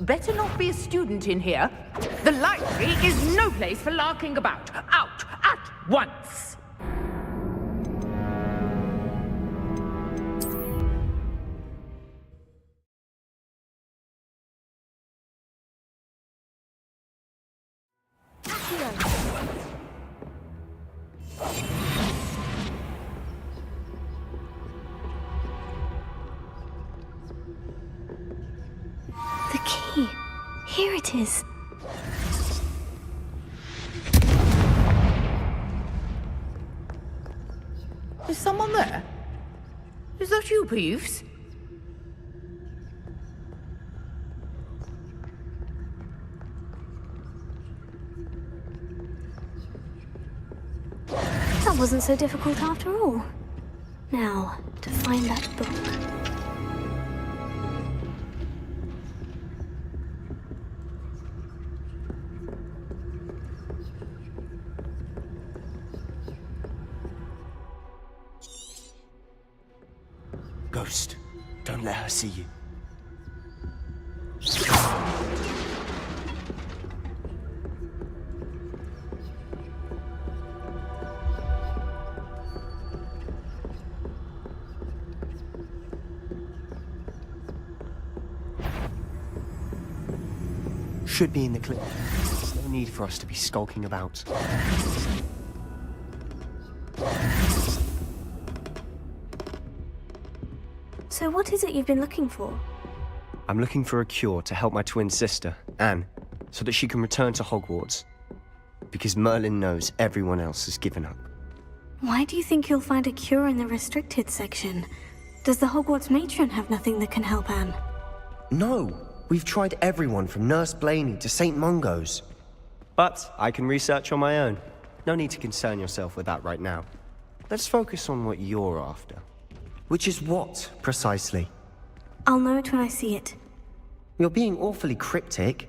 Better not be a student in here. The library is no place for larking about. Out at once! The key. Here it is. Is someone there? Is that you, Peeves? That wasn't so difficult after all. Now, to find that book. Ghost, don't let her see you. Should be in the clip. There's no need for us to be skulking about. So what is it you've been looking for? I'm looking for a cure to help my twin sister, Anne, so that she can return to Hogwarts. Because Merlin knows everyone else has given up. Why do you think you'll find a cure in the restricted section? Does the Hogwarts matron have nothing that can help Anne? No! We've tried everyone from Nurse Blaney to St. Mungo's. But I can research on my own. No need to concern yourself with that right now. Let's focus on what you're after. Which is what, precisely? I'll know it when I see it. You're being awfully cryptic.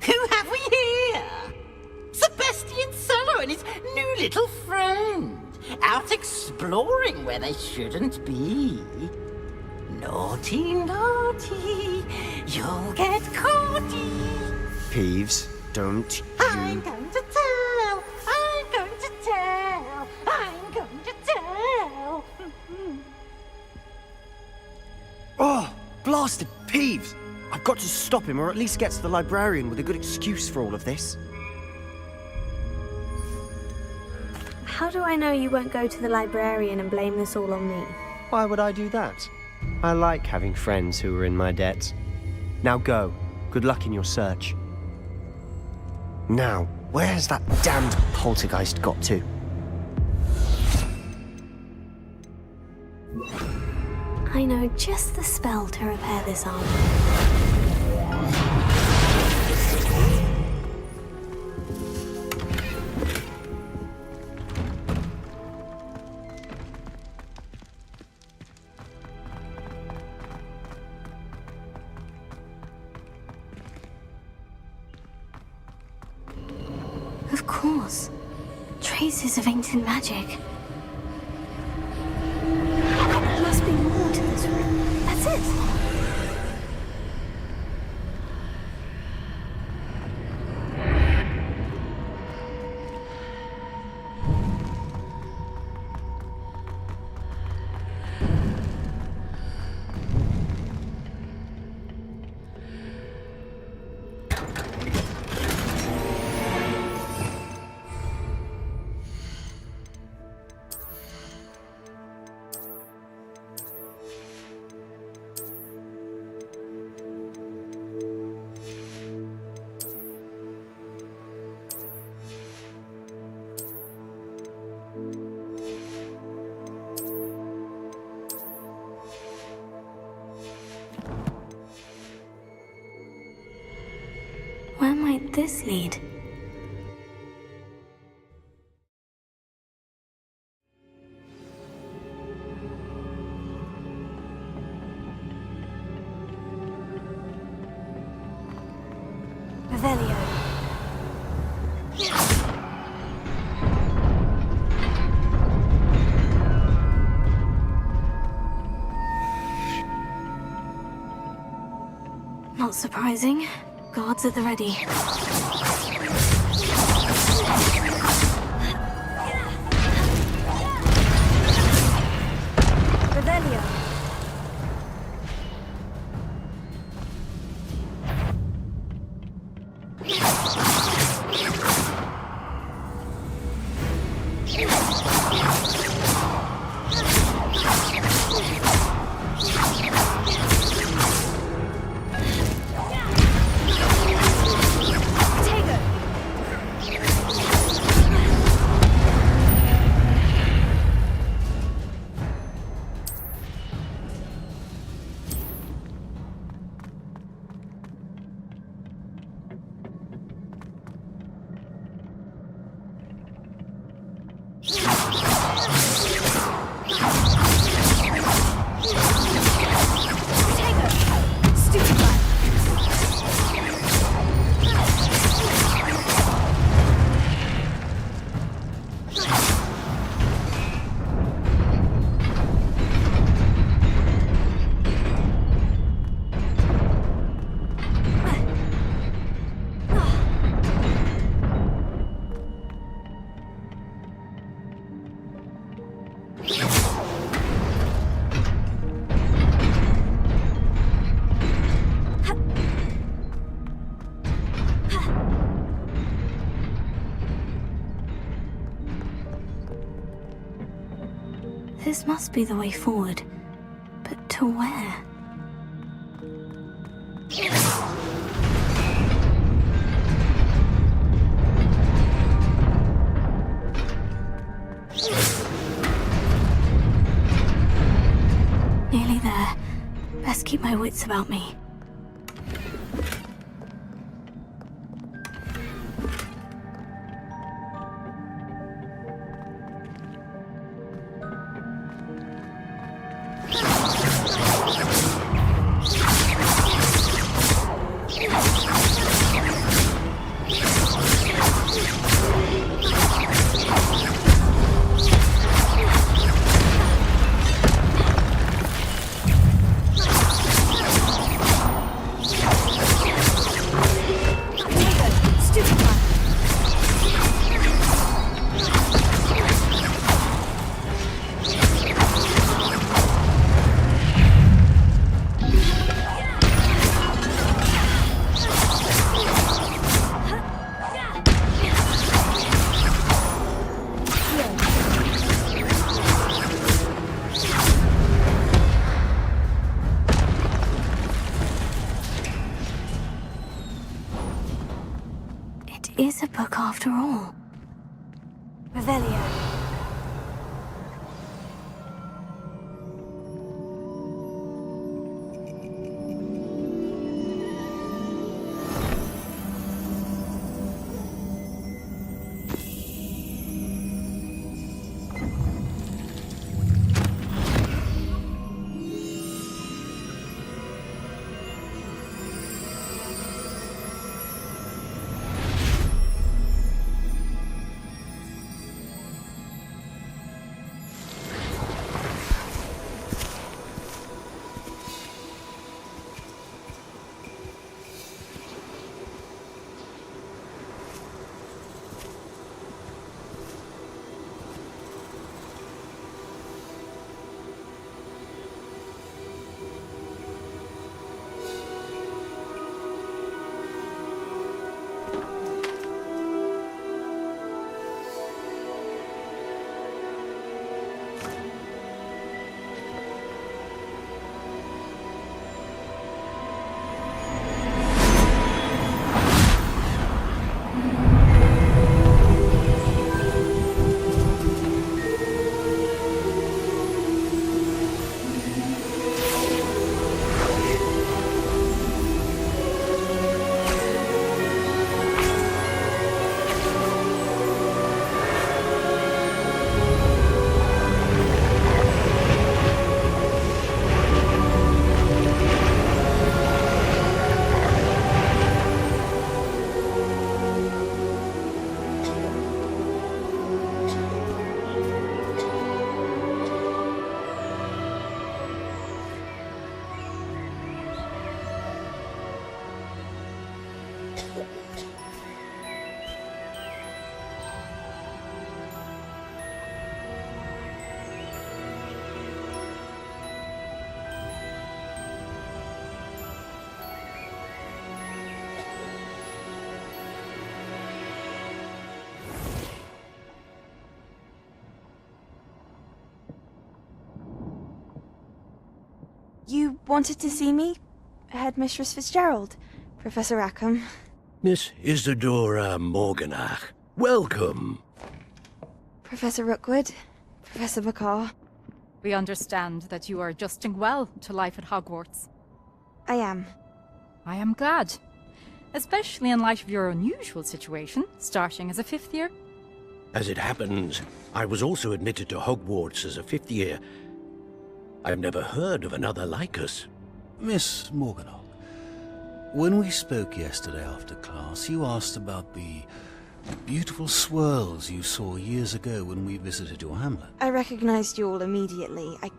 Who have we here? Sebastian Sallow and his new little friend, out exploring where they shouldn't be. Naughty, naughty, you'll get caughty. Peeves, don't I'm you... going to tell, I'm going to tell, I'm going to tell. Oh, blasted Peeves! I've got to stop him, or at least get to the librarian with a good excuse for all of this. How do I know you won't go to the librarian and blame this all on me? Why would I do that? I like having friends who are in my debt. Now go. Good luck in your search. Now, where's that damned poltergeist got to? I know just the spell to repair this armor. Of course. Traces of ancient magic. There must be more to this room. That's it! this lead? Revelio. Not surprising. Guards at the ready. Revelio. This must be the way forward. But to where? Nearly there. Best keep my wits about me. Is a book after all. Revelio. You wanted to see me? Headmistress Fitzgerald, Professor Rackham. Miss Isadora Morganach, welcome. Professor Rookwood, Professor McCaw. We understand that you are adjusting well to life at Hogwarts. I am. I am glad. Especially in light of your unusual situation, starting as a 5th year. As it happens, I was also admitted to Hogwarts as a 5th year. I've never heard of another like us. Miss Morganach, when we spoke yesterday after class, you asked about the beautiful swirls you saw years ago when we visited your hamlet. I recognized you all immediately. I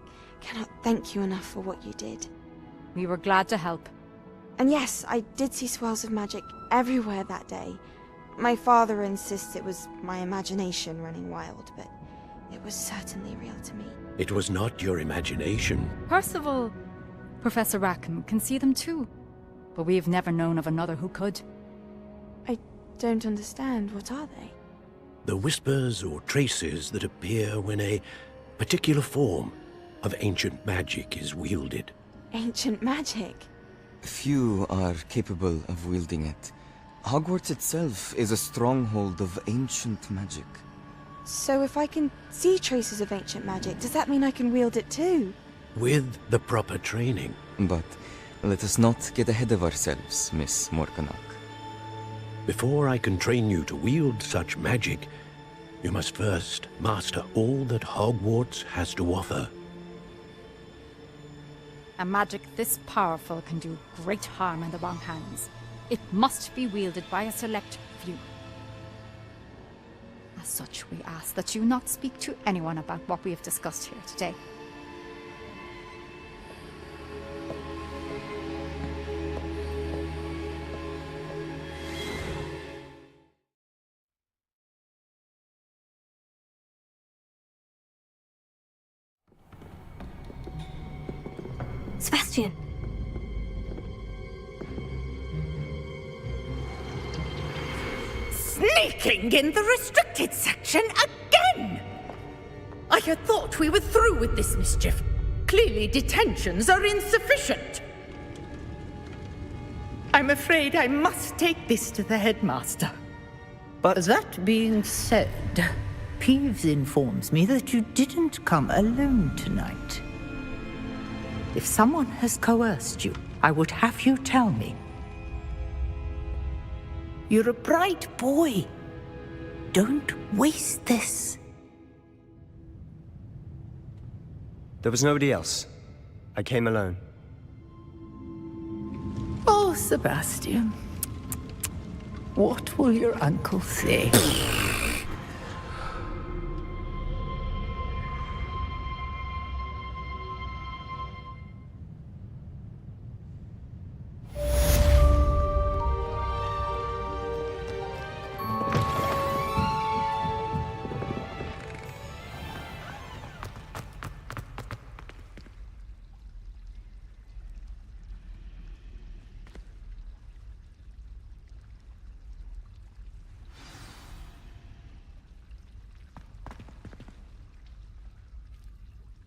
cannot thank you enough for what you did. We were glad to help. And yes, I did see swirls of magic everywhere that day. My father insists it was my imagination running wild, but it was certainly real to me. It was not your imagination. Percival, Professor Rackham can see them too. But we've never known of another who could. I don't understand. What are they? The whispers or traces that appear when a particular form of ancient magic is wielded. Ancient magic? Few are capable of wielding it. Hogwarts itself is a stronghold of ancient magic. So if I can see traces of ancient magic, does that mean I can wield it too? With the proper training. But let us not get ahead of ourselves, Miss Morganach. Before I can train you to wield such magic, you must first master all that Hogwarts has to offer. A magic this powerful can do great harm in the wrong hands. It must be wielded by a select few. As such, we ask that you not speak to anyone about what we have discussed here today. Sebastian! Sneaking in the restricted section again! I had thought we were through with this mischief. Clearly detentions are insufficient. I'm afraid I must take this to the headmaster. But That being said, Peeves informs me that you didn't come alone tonight. If someone has coerced you, I would have you tell me. You're a bright boy. Don't waste this. there was nobody else. I came alone. Oh, Sebastian. What will your uncle say?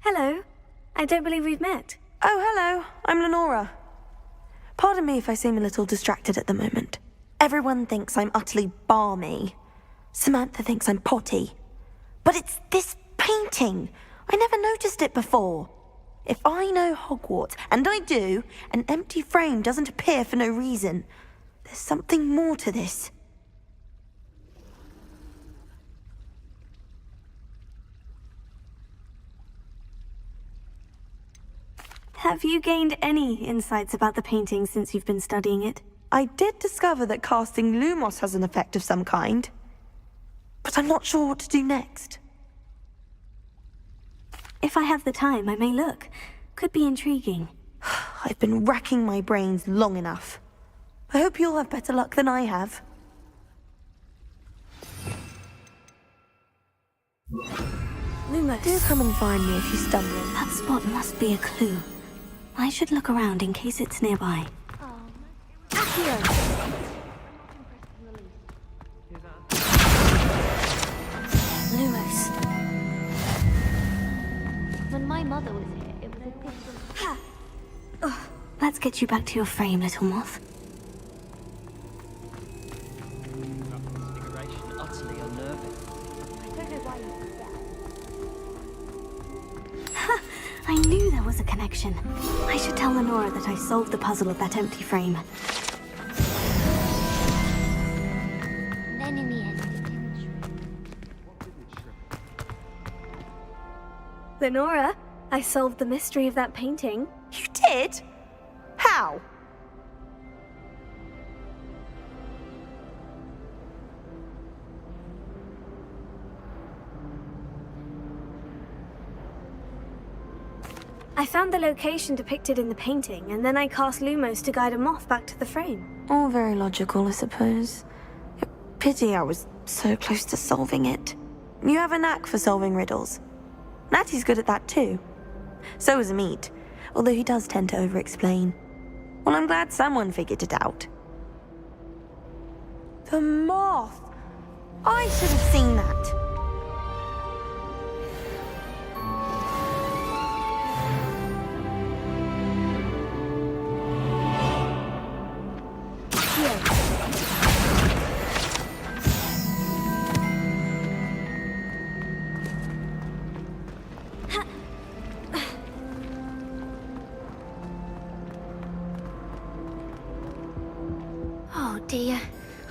Hello. I don't believe we've met. Oh, hello. I'm Lenora. Pardon me if I seem a little distracted at the moment. Everyone thinks I'm utterly balmy. Samantha thinks I'm potty. But it's this painting. I never noticed it before. If I know Hogwarts, and I do, an empty frame doesn't appear for no reason. There's something more to this. Have you gained any insights about the painting since you've been studying it? I did discover that casting Lumos has an effect of some kind. But I'm not sure what to do next. If I have the time, I may look. Could be intriguing. I've been racking my brains long enough. I hope you'll have better luck than I have. Lumos. Do come and find me if you stumble. That spot must be a clue. I should look around in case it's nearby. Lumos. When my mother was here, it was a different... Ha! Let's get you back to your frame, little moth. Utterly unnerving. I knew there was a connection. I should tell Lenora that I solved the puzzle of that empty frame. Then in the end, Lenora, I solved the mystery of that painting. You did? How? I found the location depicted in the painting, and then I cast Lumos to guide a moth back to the frame. All very logical, I suppose. Pity I was so close to solving it. You have a knack for solving riddles. Natty's good at that too. So is Amit, although he does tend to over-explain. Well, I'm glad someone figured it out. The moth! I should have seen that. oh dear,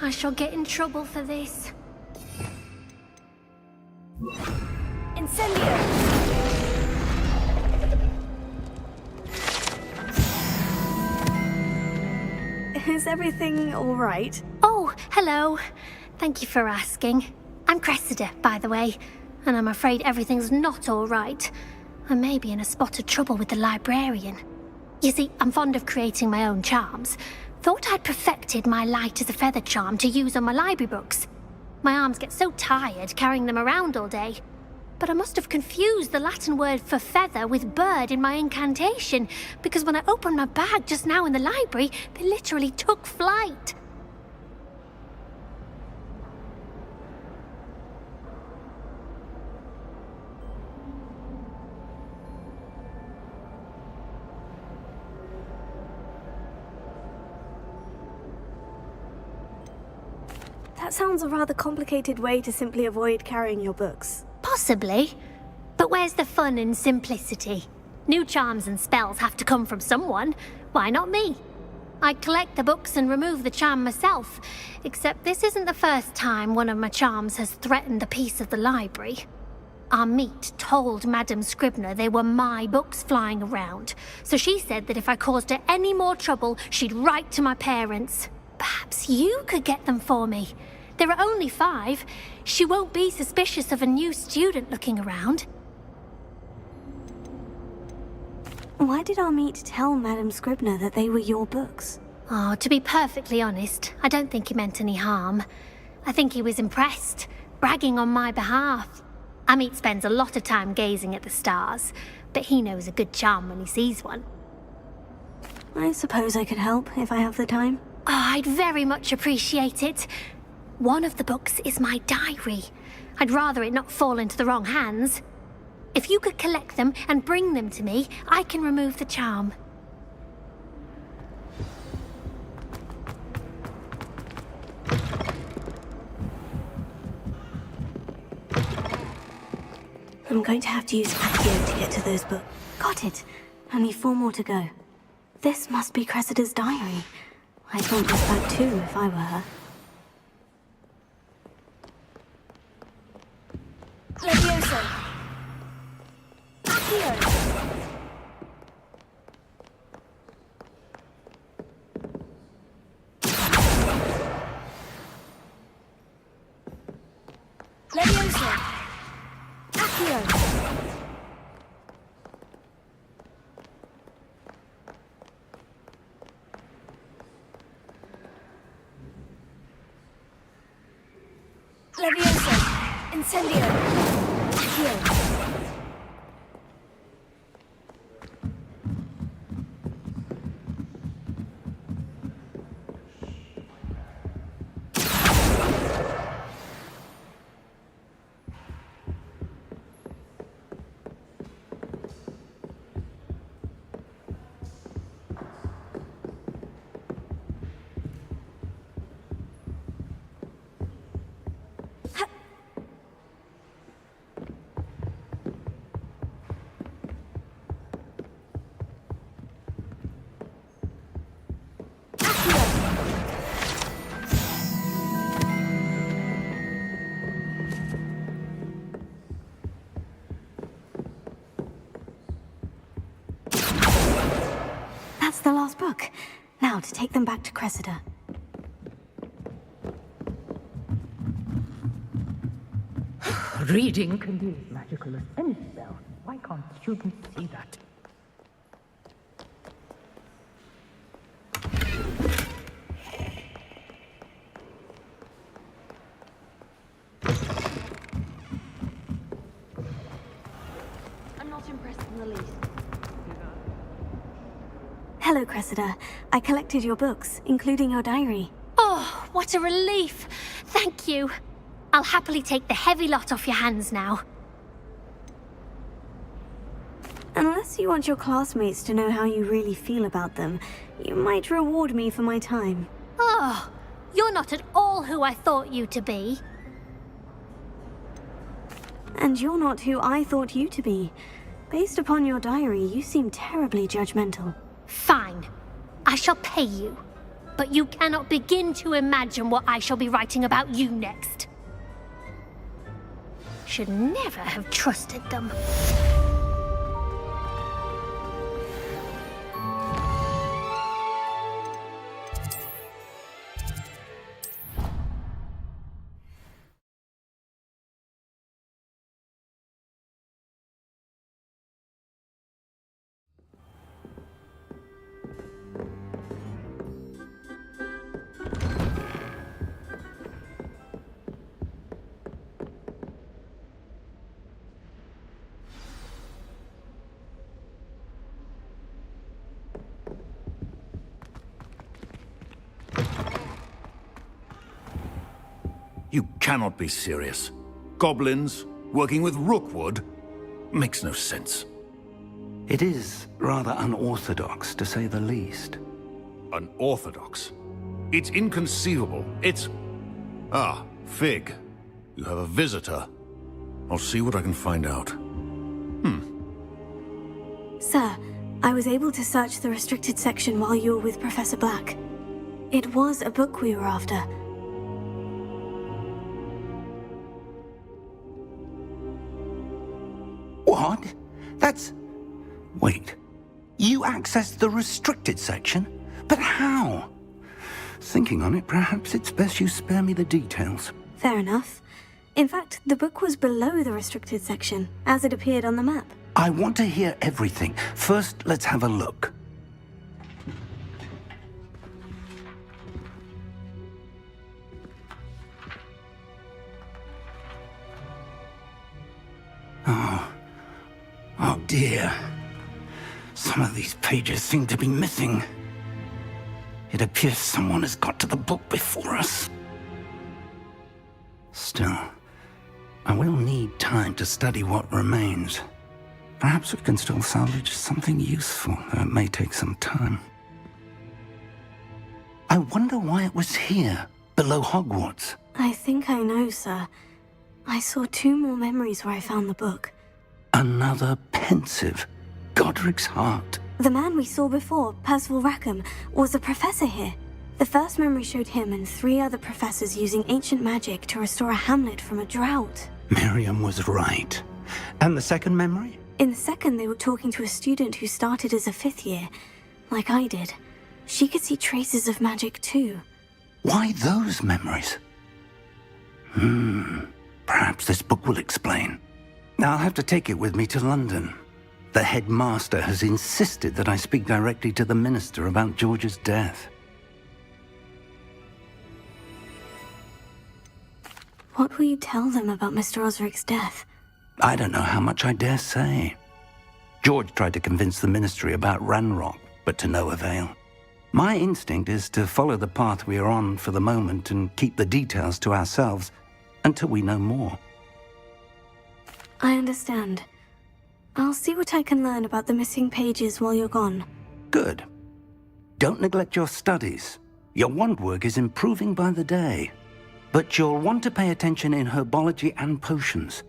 I shall get in trouble for this. Incendio! Is everything all right? Oh, hello. Thank you for asking. I'm Cressida, by the way, and I'm afraid everything's not all right. I may be in a spot of trouble with the librarian. You see, I'm fond of creating my own charms. Thought I'd perfected my light as a feather charm to use on my library books. My arms get so tired carrying them around all day. But I must have confused the Latin word for feather with bird in my incantation, because when I opened my bag just now in the library, they literally took flight. That sounds a rather complicated way to simply avoid carrying your books. Possibly. But where's the fun in simplicity? New charms and spells have to come from someone. Why not me? I collect the books and remove the charm myself, except this isn't the first time one of my charms has threatened the peace of the library. Amit told Madame Scribner they were my books flying around, so she said that if I caused her any more trouble, she'd write to my parents. Perhaps you could get them for me. There are only 5. She won't be suspicious of a new student looking around. Why did Amit tell Madame Scribner that they were your books? Oh, to be perfectly honest, I don't think he meant any harm. I think he was impressed, bragging on my behalf. Amit spends a lot of time gazing at the stars, but he knows a good charm when he sees one. I suppose I could help if I have the time. Oh, I'd very much appreciate it. One of the books is my diary. I'd rather it not fall into the wrong hands. If you could collect them and bring them to me, I can remove the charm. I'm going to have to use Accio to get to those books. Got it. Only 4 more to go. This must be Cressida's diary. I'd want this back too if I were her. Levioso! Accio! Levioso! Accio! Levioso! Incendio! Accio! the last book. Now to take them back to Cressida. Reading can be as magical as any spell. Why can't students see that? I'm not impressed in the least. Hello, Cressida. I collected your books, including your diary. Oh, what a relief! Thank you. I'll happily take the heavy lot off your hands now. Unless you want your classmates to know how you really feel about them, you might reward me for my time. Oh, you're not at all who I thought you to be. And you're not who I thought you to be. Based upon your diary, you seem terribly judgmental. Fine. I shall pay you. But you cannot begin to imagine what I shall be writing about you next. Should never have trusted them. You cannot be serious. Goblins, working with Rookwood? Makes no sense. It is rather unorthodox, to say the least. Unorthodox? It's inconceivable. It's... Ah, Fig. You have a visitor. I'll see what I can find out. Sir, I was able to search the restricted section while you were with Professor Black. It was a book we were after. What? That's... Wait. You accessed the restricted section? But how? Thinking on it, perhaps it's best you spare me the details. Fair enough. In fact, the book was below the restricted section, as it appeared on the map. I want to hear everything. First, let's have a look. Oh dear. Some of these pages seem to be missing. It appears someone has got to the book before us. Still, I will need time to study what remains. Perhaps we can still salvage something useful, though it may take some time. I wonder why it was here, below Hogwarts. I think I know, sir. I saw 2 more memories where I found the book. Another pensive. Godric's heart. The man we saw before, Percival Rackham, was a professor here. The first memory showed him and 3 other professors using ancient magic to restore a hamlet from a drought. Miriam was right. And the second memory? In the second, they were talking to a student who started as a 5th year, like I did. She could see traces of magic too. Why those memories? Perhaps this book will explain. I'll have to take it with me to London. The headmaster has insisted that I speak directly to the minister about George's death. What will you tell them about Mr. Osric's death? I don't know how much I dare say. George tried to convince the ministry about Ranrock, but to no avail. My instinct is to follow the path we are on for the moment and keep the details to ourselves until we know more. I understand. I'll see what I can learn about the missing pages while you're gone. Good. Don't neglect your studies. Your wand work is improving by the day. But you'll want to pay attention in herbology and potions.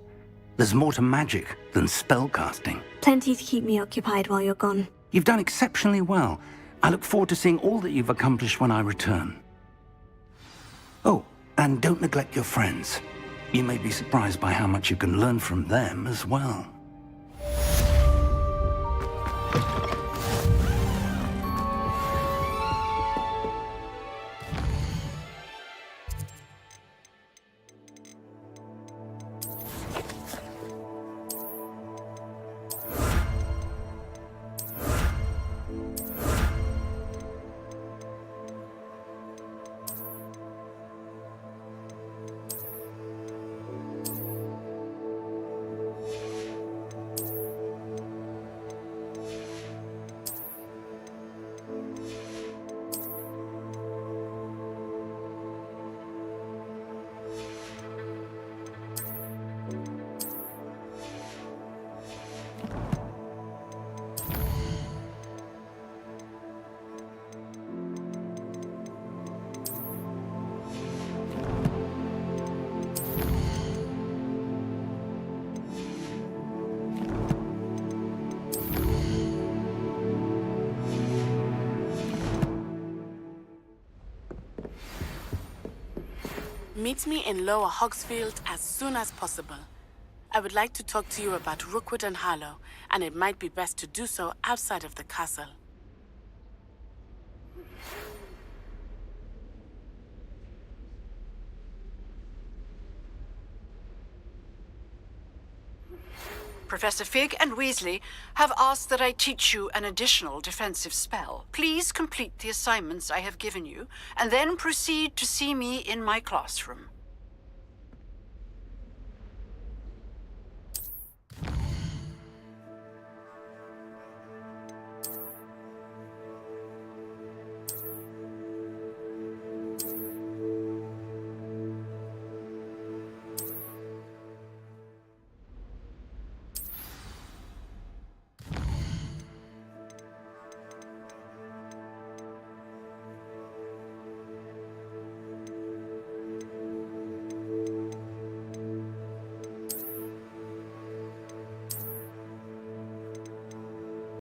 There's more to magic than spellcasting. Plenty to keep me occupied while you're gone. You've done exceptionally well. I look forward to seeing all that you've accomplished when I return. Oh, and don't neglect your friends. You may be surprised by how much you can learn from them as well. Meet me in Lower Hogsfield as soon as possible. I would like to talk to you about Rookwood and Harlow, and it might be best to do so outside of the castle. Professor Fig and Weasley have asked that I teach you an additional defensive spell. Please complete the assignments I have given you, and then proceed to see me in my classroom.